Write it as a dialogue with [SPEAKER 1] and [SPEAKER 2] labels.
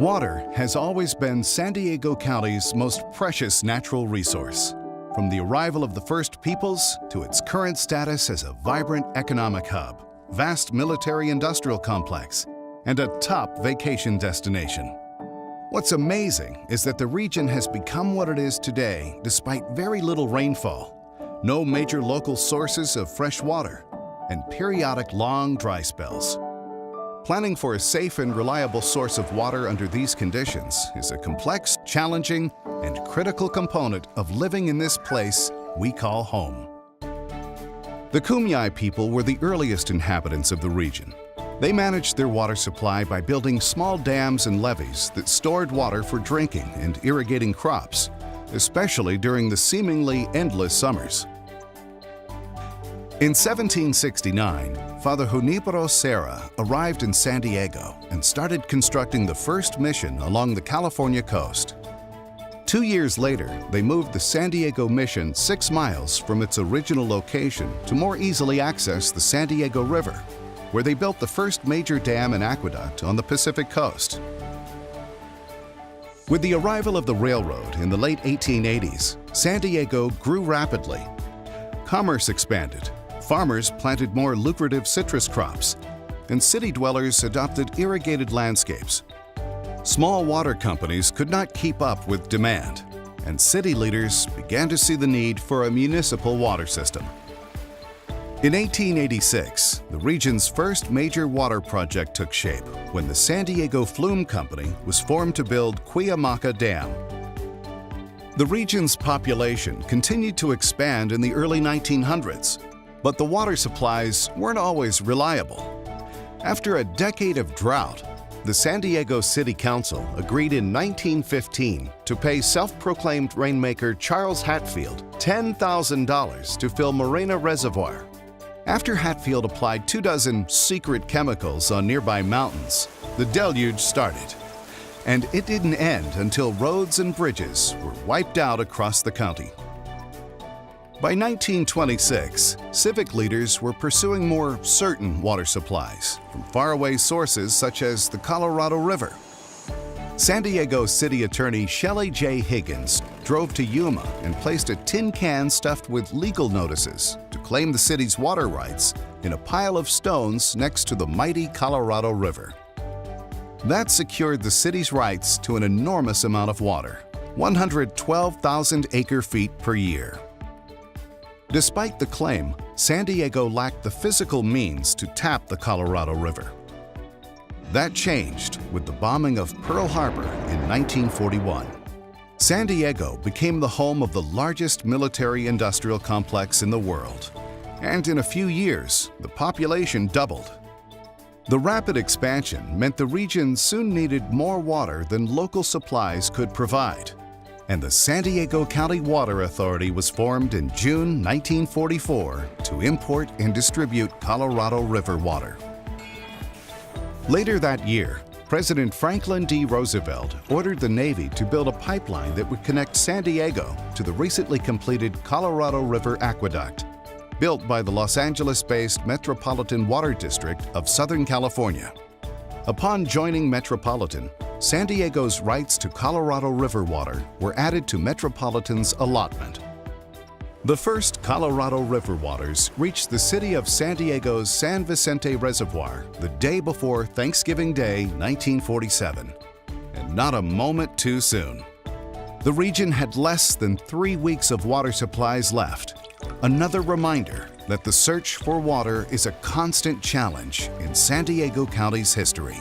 [SPEAKER 1] Water has always been San Diego County's most precious natural resource. From the arrival of the first peoples to its current status as a vibrant economic hub, vast military-industrial complex, and a top vacation destination. What's amazing is that the region has become what it is today despite very little rainfall, no major local sources of fresh water, and periodic long dry spells. Planning for a safe and reliable source of water under these conditions is a complex, challenging, and critical component of living in this place we call home. The Kumeyaay people were the earliest inhabitants of the region. They managed their water supply by building small dams and levees that stored water for drinking and irrigating crops, especially during the seemingly endless summers. In 1769, Father Junipero Serra arrived in San Diego and started constructing the first mission along the California coast. 2 years later, they moved the San Diego mission 6 miles from its original location to more easily access the San Diego River, where they built the first major dam and aqueduct on the Pacific coast. With the arrival of the railroad in the late 1880s, San Diego grew rapidly. Commerce expanded, farmers planted more lucrative citrus crops, and city dwellers adopted irrigated landscapes. Small water companies could not keep up with demand, and city leaders began to see the need for a municipal water system. In 1886, the region's first major water project took shape when the San Diego Flume Company was formed to build Cuyamaca Dam. The region's population continued to expand in the early 1900s, but the water supplies weren't always reliable. After a decade of drought, the San Diego City Council agreed in 1915 to pay self-proclaimed rainmaker Charles Hatfield $10,000 to fill Morena Reservoir. After Hatfield applied 24 secret chemicals on nearby mountains, the deluge started. And it didn't end until roads and bridges were wiped out across the county. By 1926, civic leaders were pursuing more certain water supplies from faraway sources such as the Colorado River. San Diego City Attorney Shelley J. Higgins drove to Yuma and placed a tin can stuffed with legal notices to claim the city's water rights in a pile of stones next to the mighty Colorado River. That secured the city's rights to an enormous amount of water, 112,000 acre-feet per year. Despite the claim, San Diego lacked the physical means to tap the Colorado River. That changed with the bombing of Pearl Harbor in 1941. San Diego became the home of the largest military-industrial complex in the world, and in a few years, the population doubled. The rapid expansion meant the region soon needed more water than local supplies could provide, and the San Diego County Water Authority was formed in June 1944 to import and distribute Colorado River water. Later that year, President Franklin D. Roosevelt ordered the Navy to build a pipeline that would connect San Diego to the recently completed Colorado River Aqueduct, built by the Los Angeles-based Metropolitan Water District of Southern California. Upon joining Metropolitan, San Diego's rights to Colorado River water were added to Metropolitan's allotment. The first Colorado River waters reached the city of San Diego's San Vicente Reservoir the day before Thanksgiving Day, 1947, and not a moment too soon. The region had less than 3 weeks of water supplies left, another reminder that the search for water is a constant challenge in San Diego County's history.